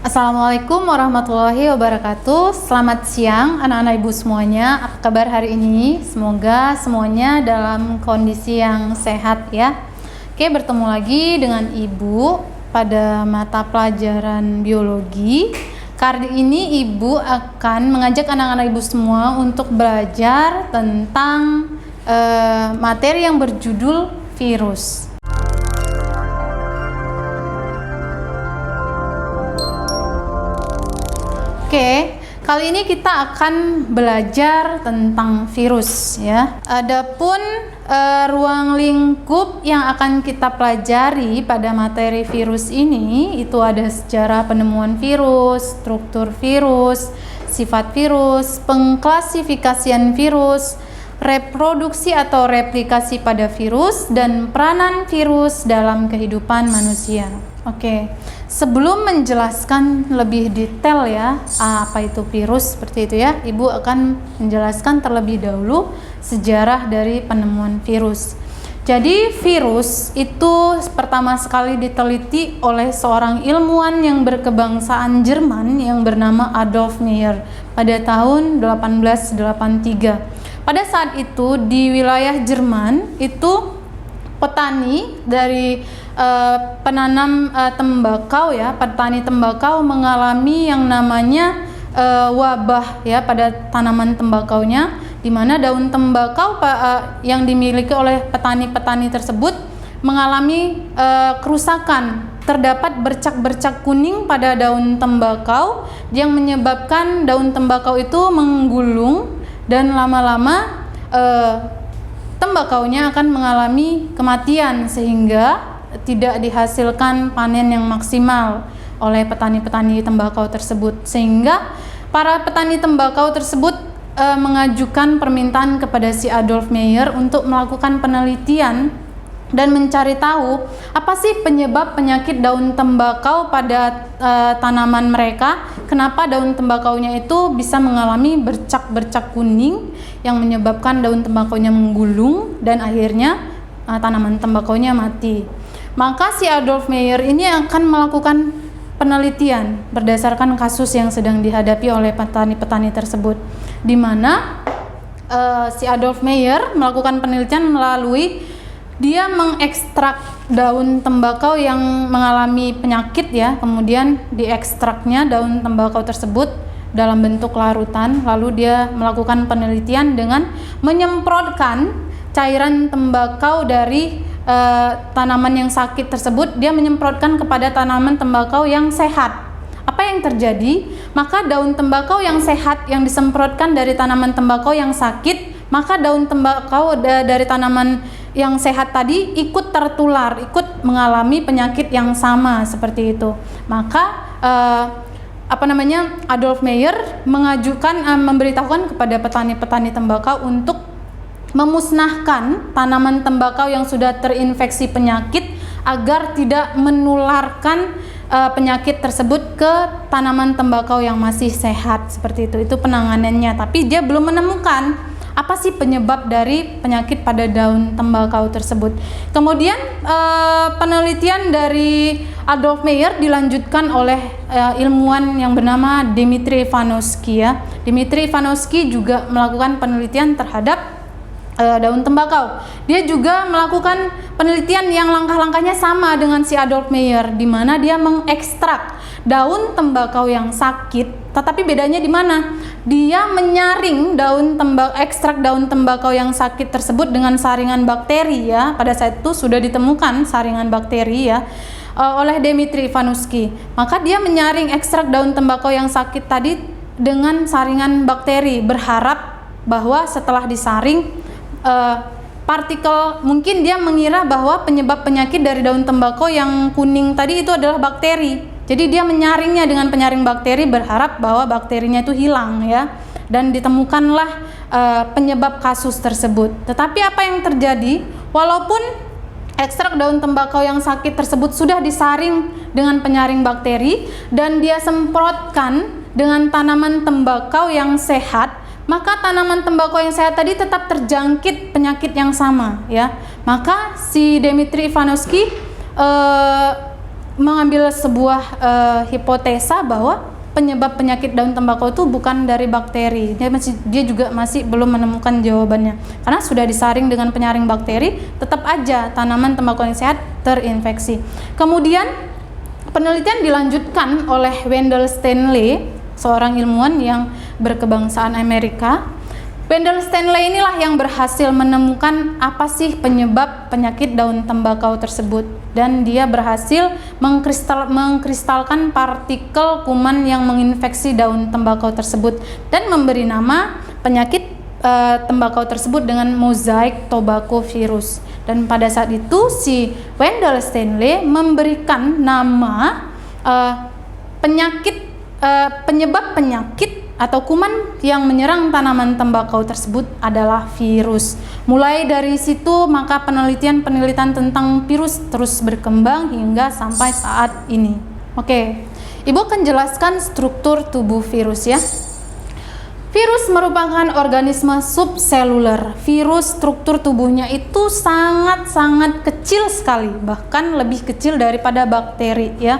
Assalamualaikum warahmatullahi wabarakatuh. Selamat siang anak-anak ibu semuanya. Apa kabar hari ini? Semoga semuanya dalam kondisi yang sehat ya. Oke, bertemu lagi dengan ibu pada mata pelajaran biologi. Kali ini ibu akan mengajak anak-anak ibu semua untuk belajar tentang materi yang berjudul virus. Oke, kali ini kita akan belajar tentang virus ya. Adapun ruang lingkup yang akan kita pelajari pada materi virus ini itu ada sejarah penemuan virus, struktur virus, sifat virus, pengklasifikasian virus, reproduksi atau replikasi pada virus, dan peranan virus dalam kehidupan manusia. Oke, sebelum menjelaskan lebih detail ya apa itu virus seperti itu ya, ibu akan menjelaskan terlebih dahulu sejarah dari penemuan virus. Jadi virus itu pertama sekali diteliti oleh seorang ilmuwan yang berkebangsaan Jerman yang bernama Adolf Meyer pada tahun 1883. Pada saat itu di wilayah Jerman itu petani dari penanam tembakau ya, petani tembakau mengalami yang namanya wabah ya pada tanaman tembakaunya, di mana daun tembakau yang dimiliki oleh petani-petani tersebut mengalami kerusakan. Terdapat bercak-bercak kuning pada daun tembakau yang menyebabkan daun tembakau itu menggulung dan lama-lama tembakaunya akan mengalami kematian sehingga tidak dihasilkan panen yang maksimal oleh petani-petani tembakau tersebut, sehingga para petani tembakau tersebut mengajukan permintaan kepada si Adolf Meyer untuk melakukan penelitian dan mencari tahu apa sih penyebab penyakit daun tembakau pada tanaman mereka, kenapa daun tembakaunya itu bisa mengalami bercak-bercak kuning yang menyebabkan daun tembakaunya menggulung dan akhirnya tanaman tembakaunya mati. Maka si Adolf Meyer ini akan melakukan penelitian berdasarkan kasus yang sedang dihadapi oleh petani-petani tersebut, di mana si Adolf Meyer melakukan penelitian melalui dia mengekstrak daun tembakau yang mengalami penyakit ya, kemudian diekstraknya daun tembakau tersebut dalam bentuk larutan, lalu dia melakukan penelitian dengan menyemprotkan cairan tembakau dari tanaman yang sakit tersebut, dia menyemprotkan kepada tanaman tembakau yang sehat. Apa yang terjadi? Maka daun tembakau yang sehat yang disemprotkan dari tanaman tembakau yang sakit, maka daun tembakau dari tanaman yang sehat tadi ikut tertular, ikut mengalami penyakit yang sama seperti itu. Maka Adolf Meyer memberitahukan kepada petani-petani tembakau untuk memusnahkan tanaman tembakau yang sudah terinfeksi penyakit agar tidak menularkan penyakit tersebut ke tanaman tembakau yang masih sehat seperti itu. Itu penanganannya, tapi dia belum menemukan apa sih penyebab dari penyakit pada daun tembakau tersebut. Kemudian penelitian dari Adolf Meyer dilanjutkan oleh ilmuwan yang bernama Dmitri Ivanovsky ya. Dmitri Ivanovsky juga melakukan penelitian terhadap daun tembakau. Dia juga melakukan penelitian yang langkah-langkahnya sama dengan si Adolf Meyer, di mana dia mengekstrak daun tembakau yang sakit, tetapi bedanya di mana? Dia menyaring ekstrak daun tembakau yang sakit tersebut dengan saringan bakteri ya. Pada saat itu sudah ditemukan saringan bakteri ya oleh Dmitri Ivanovsky. Maka dia menyaring ekstrak daun tembakau yang sakit tadi dengan saringan bakteri, berharap bahwa setelah disaring partikel, mungkin dia mengira bahwa penyebab penyakit dari daun tembakau yang kuning tadi itu adalah bakteri. Jadi dia menyaringnya dengan penyaring bakteri, berharap bahwa bakterinya itu hilang ya, dan ditemukanlah penyebab kasus tersebut. Tetapi apa yang terjadi? Walaupun ekstrak daun tembakau yang sakit tersebut sudah disaring dengan penyaring bakteri dan dia semprotkan dengan tanaman tembakau yang sehat, maka tanaman tembakau yang sehat tadi tetap terjangkit penyakit yang sama ya. Maka si Dmitri Ivanovsky mengambil sebuah hipotesa bahwa penyebab penyakit daun tembakau itu bukan dari bakteri. Dia juga masih belum menemukan jawabannya. Karena sudah disaring dengan penyaring bakteri, tetap aja tanaman tembakau yang sehat terinfeksi. Kemudian penelitian dilanjutkan oleh Wendell Stanley, seorang ilmuwan yang berkebangsaan Amerika. Wendell Stanley inilah yang berhasil menemukan apa sih penyebab penyakit daun tembakau tersebut, dan dia berhasil mengkristalkan partikel kuman yang menginfeksi daun tembakau tersebut dan memberi nama penyakit tembakau tersebut dengan mosaic tobacco virus. Dan pada saat itu si Wendell Stanley memberikan nama penyebab penyakit atau kuman yang menyerang tanaman tembakau tersebut adalah virus. Mulai dari situ maka penelitian tentang virus terus berkembang hingga sampai saat ini. Oke, Ibu akan jelaskan struktur tubuh virus ya. Virus merupakan organisme subseluler. Virus struktur tubuhnya itu sangat-sangat kecil sekali, bahkan lebih kecil daripada bakteri ya.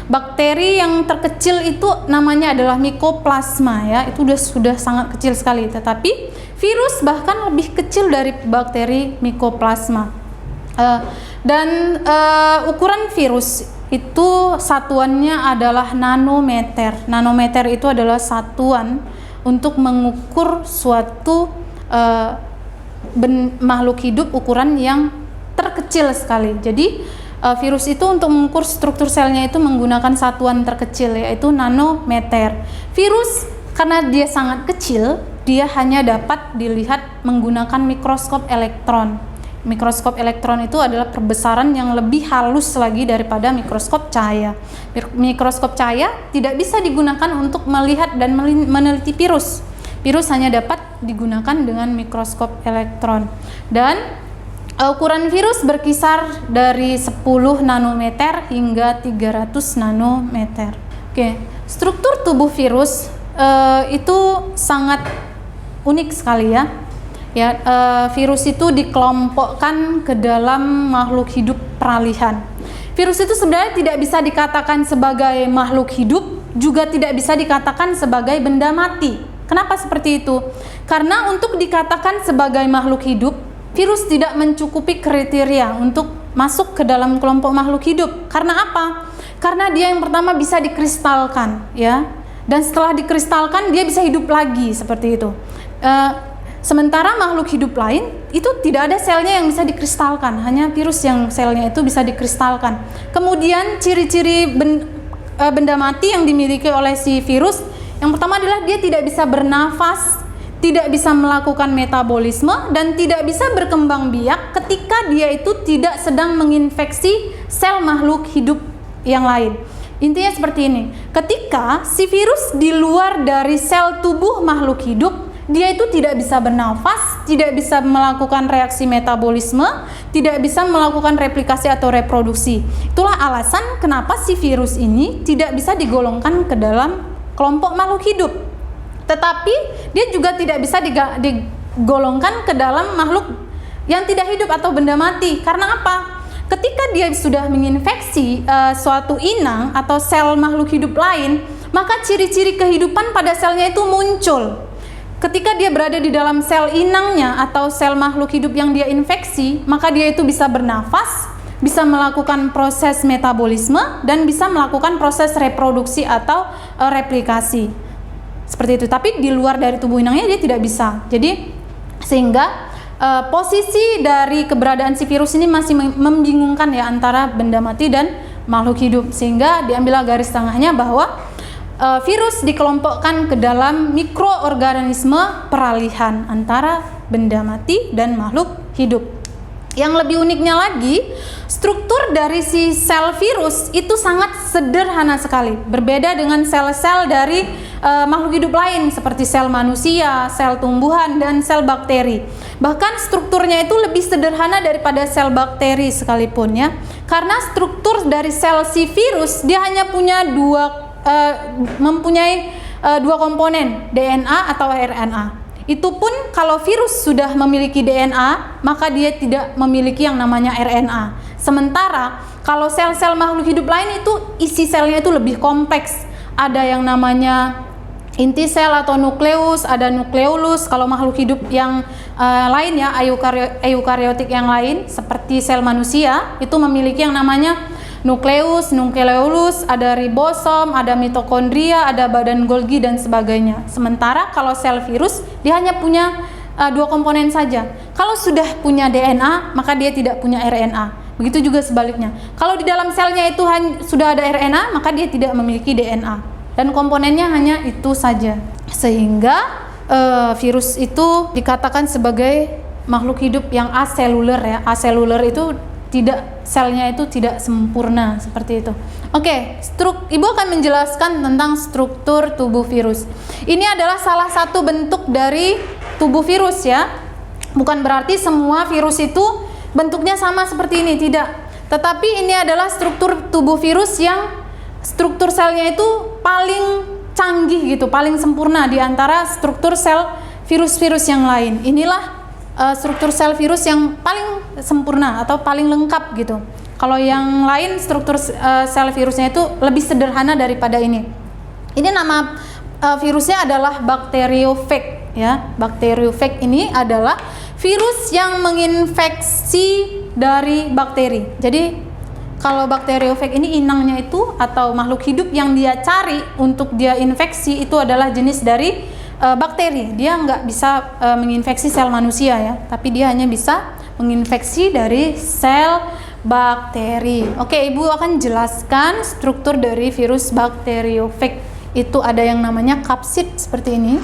Bakteri yang terkecil itu namanya adalah mikoplasma ya, itu sudah sangat kecil sekali. Tetapi virus bahkan lebih kecil dari bakteri mikoplasma. Ukuran virus itu satuannya adalah nanometer. Nanometer itu adalah satuan untuk mengukur suatu makhluk hidup ukuran yang terkecil sekali. Jadi virus itu untuk mengukur struktur selnya itu menggunakan satuan terkecil yaitu nanometer. Virus karena dia sangat kecil, dia hanya dapat dilihat menggunakan mikroskop elektron. Mikroskop elektron itu adalah perbesaran yang lebih halus lagi daripada mikroskop cahaya. Mikroskop cahaya tidak bisa digunakan untuk melihat dan meneliti virus. Virus hanya dapat digunakan dengan mikroskop elektron. Dan ukuran virus berkisar dari 10 nanometer hingga 300 nanometer. Oke, struktur tubuh virus itu sangat unik sekali ya. Virus itu dikelompokkan ke dalam makhluk hidup peralihan. Virus itu sebenarnya tidak bisa dikatakan sebagai makhluk hidup, juga tidak bisa dikatakan sebagai benda mati. Kenapa seperti itu? Karena untuk dikatakan sebagai makhluk hidup, virus tidak mencukupi kriteria untuk masuk ke dalam kelompok makhluk hidup. Karena apa? Karena dia yang pertama bisa dikristalkan, ya. Dan setelah dikristalkan dia bisa hidup lagi seperti itu. Sementara makhluk hidup lain itu tidak ada selnya yang bisa dikristalkan, hanya virus yang selnya itu bisa dikristalkan. Kemudian ciri-ciri benda mati yang dimiliki oleh si virus, yang pertama adalah dia tidak bisa bernafas, tidak bisa melakukan metabolisme, dan tidak bisa berkembang biak ketika dia itu tidak sedang menginfeksi sel makhluk hidup yang lain. Intinya seperti ini, ketika si virus di luar dari sel tubuh makhluk hidup, dia itu tidak bisa bernafas, tidak bisa melakukan reaksi metabolisme, tidak bisa melakukan replikasi atau reproduksi. Itulah alasan kenapa si virus ini tidak bisa digolongkan ke dalam kelompok makhluk hidup. Tetapi dia juga tidak bisa digolongkan ke dalam makhluk yang tidak hidup atau benda mati. Karena apa? Ketika dia sudah menginfeksi suatu inang atau sel makhluk hidup lain, maka ciri-ciri kehidupan pada selnya itu muncul. Ketika dia berada di dalam sel inangnya atau sel makhluk hidup yang dia infeksi, maka dia itu bisa bernafas, bisa melakukan proses metabolisme, dan bisa melakukan proses reproduksi atau replikasi. Seperti itu. Tapi di luar dari tubuh inangnya dia tidak bisa. Jadi sehingga posisi dari keberadaan si virus ini masih membingungkan ya antara benda mati dan makhluk hidup. Sehingga diambil garis tengahnya bahwa virus dikelompokkan ke dalam mikroorganisme peralihan antara benda mati dan makhluk hidup. Yang lebih uniknya lagi, struktur dari si sel virus itu sangat sederhana sekali, berbeda dengan sel-sel dari makhluk hidup lain seperti sel manusia, sel tumbuhan, dan sel bakteri. Bahkan strukturnya itu lebih sederhana daripada sel bakteri sekalipun ya. Karena struktur dari sel si virus dia hanya punya mempunyai dua komponen, DNA atau RNA. Itu pun kalau virus sudah memiliki DNA, maka dia tidak memiliki yang namanya RNA. Sementara kalau sel-sel makhluk hidup lain itu isi selnya itu lebih kompleks. Ada yang namanya inti sel atau nukleus, ada nukleolus. Kalau makhluk hidup yang lain ya, eukariotik yang lain seperti sel manusia itu memiliki yang namanya nukleus, nukleolus, ada ribosom, ada mitokondria, ada badan Golgi dan sebagainya. Sementara kalau sel virus dia hanya punya dua komponen saja. Kalau sudah punya DNA, maka dia tidak punya RNA. Begitu juga sebaliknya. Kalau di dalam selnya itu sudah ada RNA, maka dia tidak memiliki DNA. Dan komponennya hanya itu saja. Sehingga virus itu dikatakan sebagai makhluk hidup yang aseluler ya. Aseluler itu selnya itu tidak sempurna seperti itu. Oke, Ibu akan menjelaskan tentang struktur tubuh virus. Ini adalah salah satu bentuk dari tubuh virus ya. Bukan berarti semua virus itu bentuknya sama seperti ini, tidak. Tetapi ini adalah struktur tubuh virus yang struktur selnya itu paling canggih gitu, paling sempurna di antara struktur sel virus-virus yang lain. Inilah struktur sel virus yang paling sempurna atau paling lengkap gitu. Kalau yang lain struktur sel virusnya itu lebih sederhana daripada ini. Ini nama virusnya adalah bakteriophage ya. Bakteriophage ini adalah virus yang menginfeksi dari bakteri. Jadi kalau bakteriophage ini inangnya itu atau makhluk hidup yang dia cari untuk dia infeksi itu adalah jenis dari bakteri. Dia nggak bisa menginfeksi sel manusia ya, tapi dia hanya bisa menginfeksi dari sel bakteri. Oke, Ibu akan jelaskan struktur dari virus bakteriophage. Itu ada yang namanya kapsid seperti ini.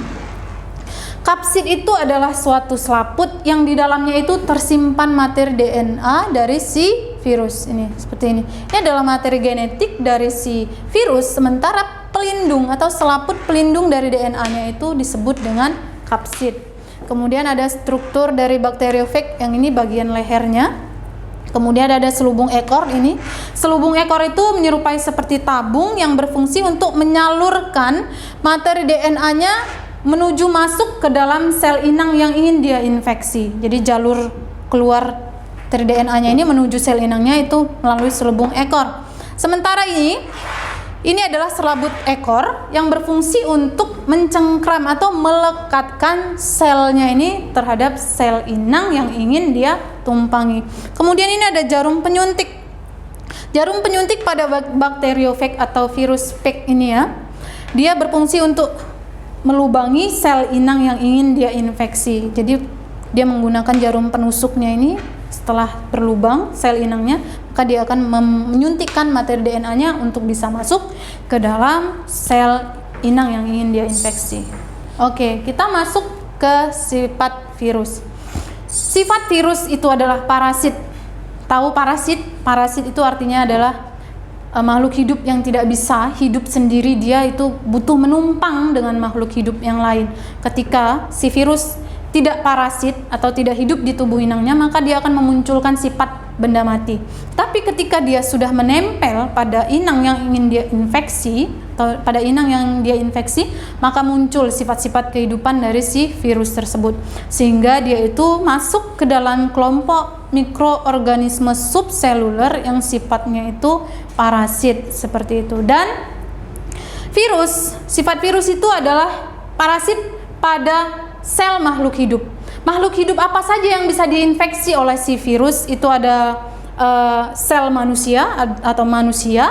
Kapsid itu adalah suatu selaput yang di dalamnya itu tersimpan materi DNA dari si virus ini, seperti ini. Ini adalah materi genetik dari si virus, sementara pelindung atau selaput pelindung dari DNA-nya itu disebut dengan kapsid. Kemudian ada struktur dari bakteriophage, yang ini bagian lehernya. Kemudian ada selubung ekor ini. Selubung ekor itu menyerupai seperti tabung yang berfungsi untuk menyalurkan materi DNA-nya menuju masuk ke dalam sel inang yang ingin dia infeksi. Jadi jalur keluar dari DNA-nya ini menuju sel inangnya itu melalui selubung ekor. Sementara ini adalah selaput ekor yang berfungsi untuk mencengkram atau melekatkan selnya ini terhadap sel inang yang ingin dia tumpangi. Kemudian ini ada jarum penyuntik. Jarum penyuntik pada bakteriophage atau virus phage ini ya, dia berfungsi untuk melubangi sel inang yang ingin dia infeksi. Jadi dia menggunakan jarum penusuknya ini, setelah berlubang sel inangnya, maka dia akan menyuntikkan materi DNA-nya untuk bisa masuk ke dalam sel inang yang ingin dia infeksi. Oke, kita masuk ke sifat virus. Sifat virus itu adalah parasit. Tahu parasit? Parasit itu artinya adalah makhluk hidup yang tidak bisa hidup sendiri, dia itu butuh menumpang dengan makhluk hidup yang lain. Ketika si virus tidak parasit atau tidak hidup di tubuh inangnya, maka dia akan memunculkan sifat benda mati. Tapi ketika dia sudah menempel pada inang yang ingin dia infeksi atau pada inang yang dia infeksi, maka muncul sifat-sifat kehidupan dari si virus tersebut, sehingga dia itu masuk ke dalam kelompok mikroorganisme subseluler yang sifatnya itu parasit seperti itu. Dan sifat virus itu adalah parasit pada sel makhluk hidup. Makhluk hidup apa saja yang bisa diinfeksi oleh si virus itu ada sel manusia atau manusia,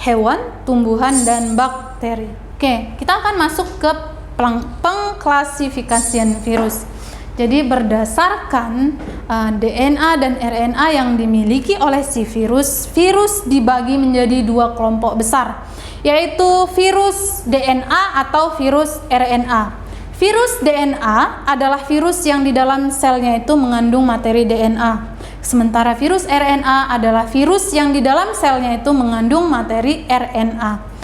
hewan, tumbuhan, dan bakteri. Oke, kita akan masuk ke pengklasifikasian virus. Jadi berdasarkan DNA dan RNA yang dimiliki oleh si virus dibagi menjadi dua kelompok besar, yaitu virus DNA atau virus RNA. Virus DNA adalah virus yang di dalam selnya itu mengandung materi DNA. Sementara virus RNA adalah virus yang di dalam selnya itu mengandung materi RNA.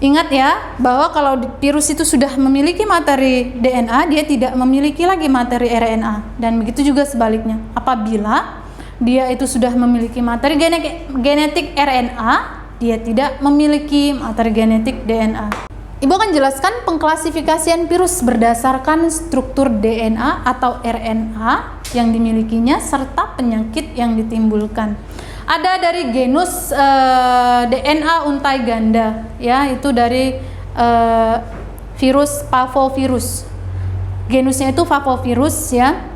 Ingat ya, bahwa kalau virus itu sudah memiliki materi DNA, dia tidak memiliki lagi materi RNA. Dan begitu juga sebaliknya. Apabila dia itu sudah memiliki materi genetik RNA, dia tidak memiliki materi genetik DNA. Ibu akan jelaskan pengklasifikasian virus berdasarkan struktur DNA atau RNA yang dimilikinya serta penyakit yang ditimbulkan. Ada dari genus DNA untai ganda, ya, itu dari virus parvovirus. Genusnya itu parvovirus, ya.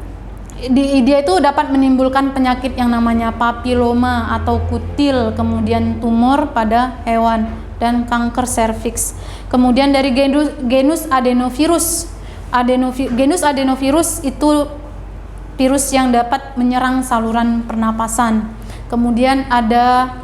Dia itu dapat menimbulkan penyakit yang namanya papiloma atau kutil, kemudian tumor pada hewan dan kanker serviks. Kemudian dari genus adenovirus. Genus adenovirus itu virus yang dapat menyerang saluran pernapasan. Kemudian ada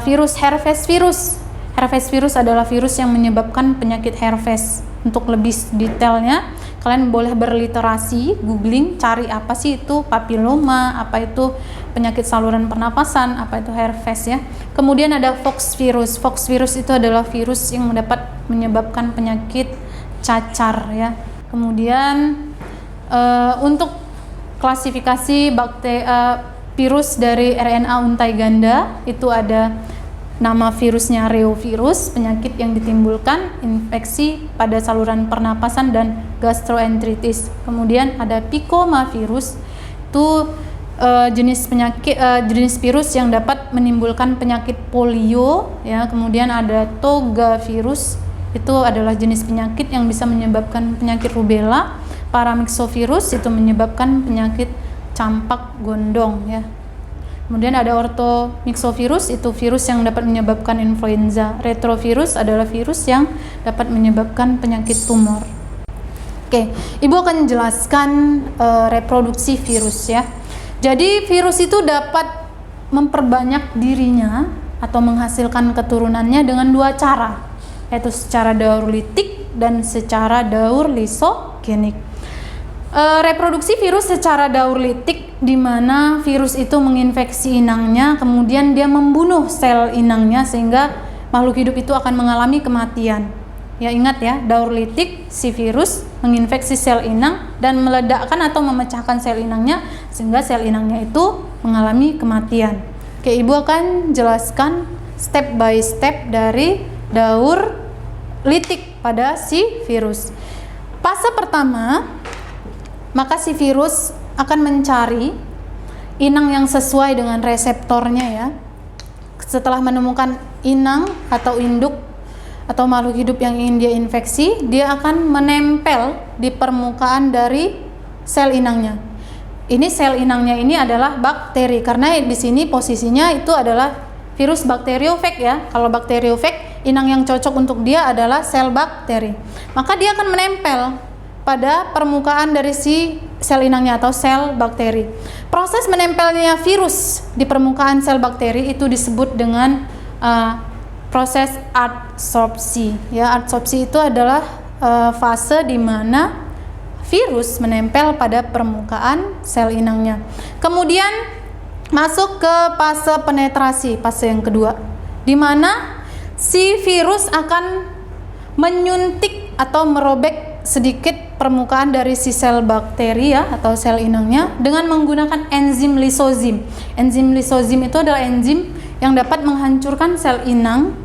virus herpes virus. Herpes virus adalah virus yang menyebabkan penyakit herpes. Untuk lebih detailnya, kalian boleh berliterasi, googling, cari apa sih itu papiloma, apa itu penyakit saluran pernapasan, apa itu herpes, ya. Kemudian ada fox virus. Fox virus itu adalah virus yang dapat menyebabkan penyakit cacar, ya. Kemudian untuk klasifikasi virus dari RNA untai ganda itu ada nama virusnya reovirus, penyakit yang ditimbulkan infeksi pada saluran pernapasan dan gastroenteritis. Kemudian ada picomavirus, itu jenis virus yang dapat menimbulkan penyakit polio, ya. Kemudian ada togavirus, itu adalah jenis penyakit yang bisa menyebabkan penyakit rubella. Paramyxovirus itu menyebabkan penyakit campak gondong, ya. Kemudian ada orthomyxovirus, itu virus yang dapat menyebabkan influenza. Retrovirus adalah virus yang dapat menyebabkan penyakit tumor. Oke, Ibu akan jelaskan reproduksi virus, ya. Jadi virus itu dapat memperbanyak dirinya atau menghasilkan keturunannya dengan dua cara, yaitu secara daur litik dan secara daur lisogenik. Reproduksi virus secara daur litik, di mana virus itu menginfeksi inangnya, kemudian dia membunuh sel inangnya sehingga makhluk hidup itu akan mengalami kematian. Ya, ingat ya, daur litik, si virus menginfeksi sel inang dan meledakkan atau memecahkan sel inangnya sehingga sel inangnya itu mengalami kematian. Oke, Ibu akan jelaskan step by step dari daur litik pada si virus. Fase pertama, maka si virus akan mencari inang yang sesuai dengan reseptornya, ya. Setelah menemukan inang atau induk atau makhluk hidup yang ingin dia infeksi, dia akan menempel di permukaan dari sel inangnya. Ini sel inangnya ini adalah bakteri, karena di sini posisinya itu adalah virus bakteriofag, ya. Kalau bakteriofag, inang yang cocok untuk dia adalah sel bakteri. Maka dia akan menempel pada permukaan dari si sel inangnya atau sel bakteri. Proses menempelnya virus di permukaan sel bakteri itu disebut dengan proses adsorpsi. Ya, adsorpsi itu adalah fase di mana virus menempel pada permukaan sel inangnya. Kemudian masuk ke fase penetrasi, fase yang kedua, di mana si virus akan menyuntik atau merobek sedikit permukaan dari si sel bakteri, ya, atau sel inangnya dengan menggunakan enzim lisozim. Enzim lisozim itu adalah enzim yang dapat menghancurkan sel inang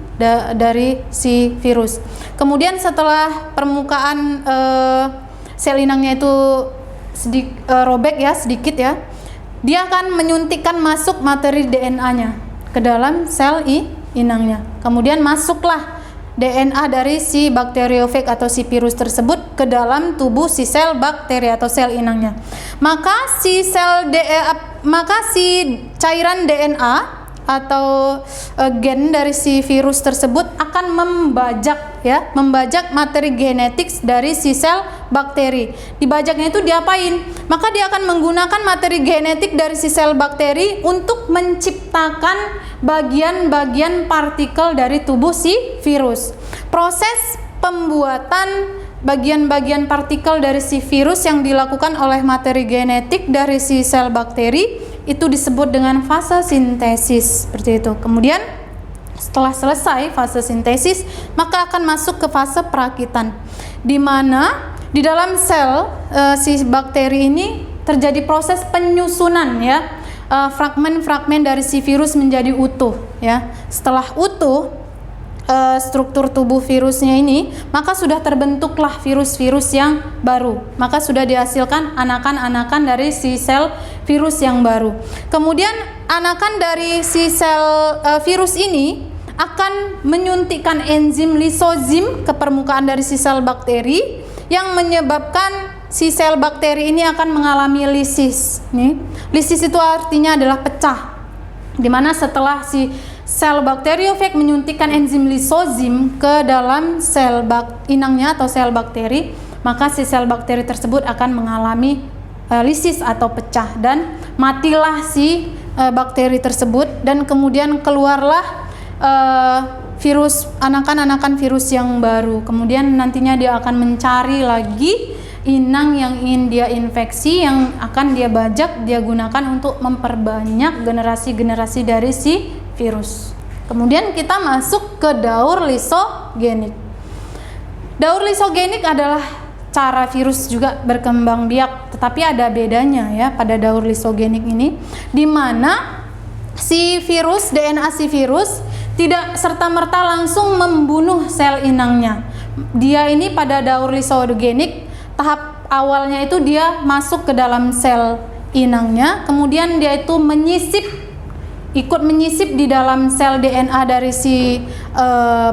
dari si virus. Kemudian setelah permukaan sel inangnya itu robek, ya, sedikit, ya, dia akan menyuntikkan masuk materi DNA-nya ke dalam sel inangnya. Kemudian masuklah DNA dari si bakteriofag atau si virus tersebut ke dalam tubuh si sel bakteri atau sel inangnya. Maka si cairan DNA atau gen dari si virus tersebut akan membajak materi genetik dari si sel bakteri. Dibajaknya itu diapain? Maka dia akan menggunakan materi genetik dari si sel bakteri untuk menciptakan bagian-bagian partikel dari tubuh si virus. Proses pembuatan bagian-bagian partikel dari si virus yang dilakukan oleh materi genetik dari si sel bakteri itu disebut dengan fase sintesis, seperti itu. Kemudian setelah selesai fase sintesis, maka akan masuk ke fase perakitan, di mana di dalam sel si bakteri ini terjadi proses penyusunan, ya, fragmen-fragmen dari si virus menjadi utuh, ya. Setelah utuh, struktur tubuh virusnya ini, maka sudah terbentuklah virus-virus yang baru. Maka sudah dihasilkan anakan-anakan dari si sel virus yang baru. Kemudian anakan dari si sel virus ini akan menyuntikkan enzim lisozim ke permukaan dari si sel bakteri yang menyebabkan si sel bakteri ini akan mengalami lisis. Nih, lisis itu artinya adalah pecah. Dimana setelah si sel bakteriofag menyuntikkan enzim lisozim ke dalam sel inangnya atau sel bakteri, maka si sel bakteri tersebut akan mengalami lisis atau pecah dan matilah si bakteri tersebut, dan kemudian keluarlah virus, anakan-anakan virus yang baru. Kemudian nantinya dia akan mencari lagi inang yang ingin dia infeksi, yang akan dia bajak, dia gunakan untuk memperbanyak generasi-generasi dari si virus. Kemudian kita masuk ke daur lisogenik. Daur lisogenik adalah cara virus juga berkembang biak, tetapi ada bedanya ya pada daur lisogenik ini, di mana si virus, DNA si virus tidak serta-merta langsung membunuh sel inangnya. Dia ini pada daur lisogenik tahap awalnya itu dia masuk ke dalam sel inangnya, kemudian dia itu ikut menyisip di dalam sel DNA dari si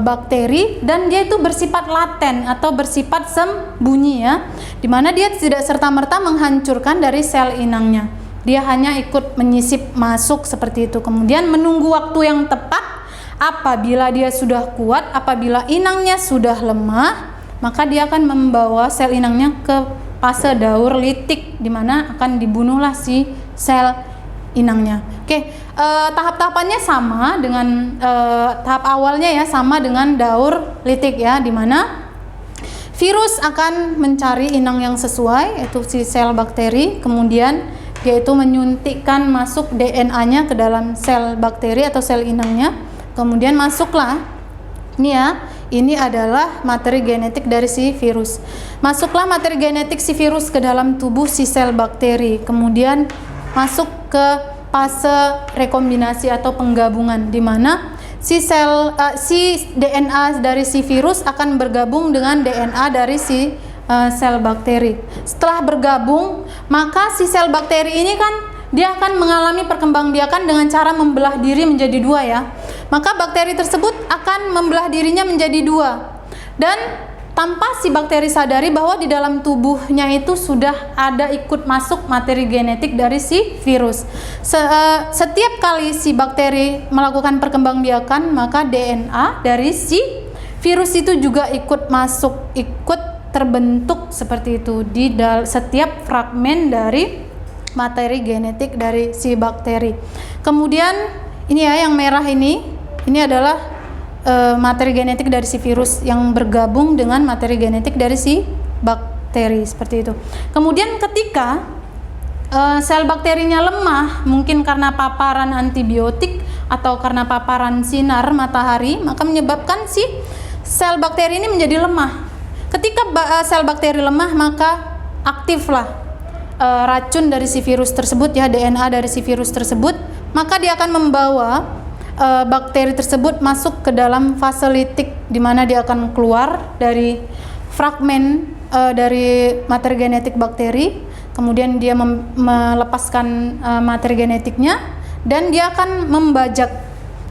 bakteri, dan dia itu bersifat laten atau bersifat sembunyi ya, dimana dia tidak serta-merta menghancurkan dari sel inangnya, dia hanya ikut menyisip masuk seperti itu. Kemudian menunggu waktu yang tepat, apabila dia sudah kuat, apabila inangnya sudah lemah, maka dia akan membawa sel inangnya ke fase daur litik, dimana akan dibunuhlah si sel inangnya. Oke, tahap-tahapannya sama dengan tahap awalnya ya, sama dengan daur litik ya, dimana virus akan mencari inang yang sesuai, yaitu si sel bakteri, kemudian dia itu menyuntikkan masuk DNA-nya ke dalam sel bakteri atau sel inangnya, kemudian masuklah ini ya, ini adalah materi genetik dari si virus. Masuklah materi genetik si virus ke dalam tubuh si sel bakteri, kemudian masuk ke fase rekombinasi atau penggabungan, di mana si DNA dari si virus akan bergabung dengan DNA dari si sel bakteri. Setelah bergabung, maka si sel bakteri ini kan dia akan mengalami perkembangbiakan dengan cara membelah diri menjadi dua ya. Maka bakteri tersebut akan membelah dirinya menjadi dua, dan tanpa si bakteri sadari bahwa di dalam tubuhnya itu sudah ada ikut masuk materi genetik dari si virus. Setiap kali si bakteri melakukan perkembangbiakan, maka DNA dari si virus itu juga ikut masuk, ikut terbentuk seperti itu di setiap fragmen dari materi genetik dari si bakteri. Kemudian ini ya, yang merah ini adalah materi genetik dari si virus yang bergabung dengan materi genetik dari si bakteri seperti itu. Kemudian ketika sel bakterinya lemah, mungkin karena paparan antibiotik atau karena paparan sinar matahari, maka menyebabkan si sel bakteri ini menjadi lemah. Ketika sel bakteri lemah, maka aktiflah racun dari si virus tersebut ya, DNA dari si virus tersebut, maka dia akan membawa bakteri tersebut masuk ke dalam fase litik, di mana dia akan keluar dari fragmen dari materi genetik bakteri, kemudian dia melepaskan materi genetiknya, dan dia akan membajak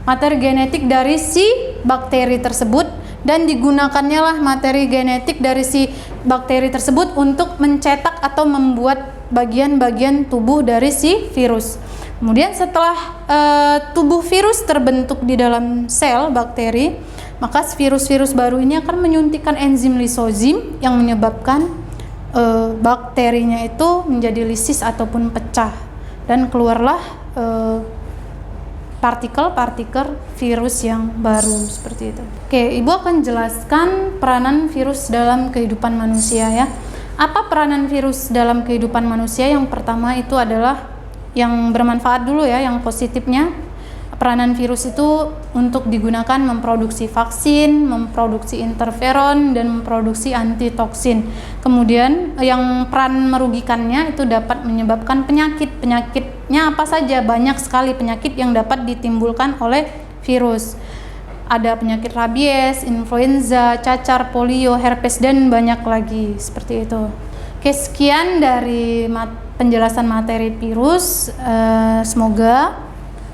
materi genetik dari si bakteri tersebut, dan digunakannya lah materi genetik dari si bakteri tersebut untuk mencetak atau membuat bagian-bagian tubuh dari si virus. Kemudian setelah tubuh virus terbentuk di dalam sel bakteri, maka virus-virus baru ini akan menyuntikkan enzim lisozim yang menyebabkan bakterinya itu menjadi lisis ataupun pecah, dan keluarlah partikel-partikel virus yang baru seperti itu. Oke, Ibu akan jelaskan peranan virus dalam kehidupan manusia ya. Apa peranan virus dalam kehidupan manusia? Yang pertama itu adalah yang bermanfaat dulu ya, yang positifnya. Peranan virus itu untuk digunakan memproduksi vaksin, memproduksi interferon, dan memproduksi antitoksin. Kemudian yang peran merugikannya itu dapat menyebabkan penyakit. Penyakitnya apa saja? Banyak sekali penyakit yang dapat ditimbulkan oleh virus. ada penyakit rabies, influenza, cacar, polio, herpes, dan banyak lagi seperti itu. Oke, sekian dari penjelasan materi virus. Semoga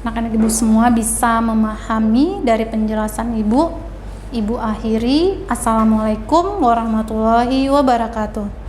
anak-anak ibu semua bisa memahami dari penjelasan ibu. Ibu akhiri, assalamualaikum warahmatullahi wabarakatuh.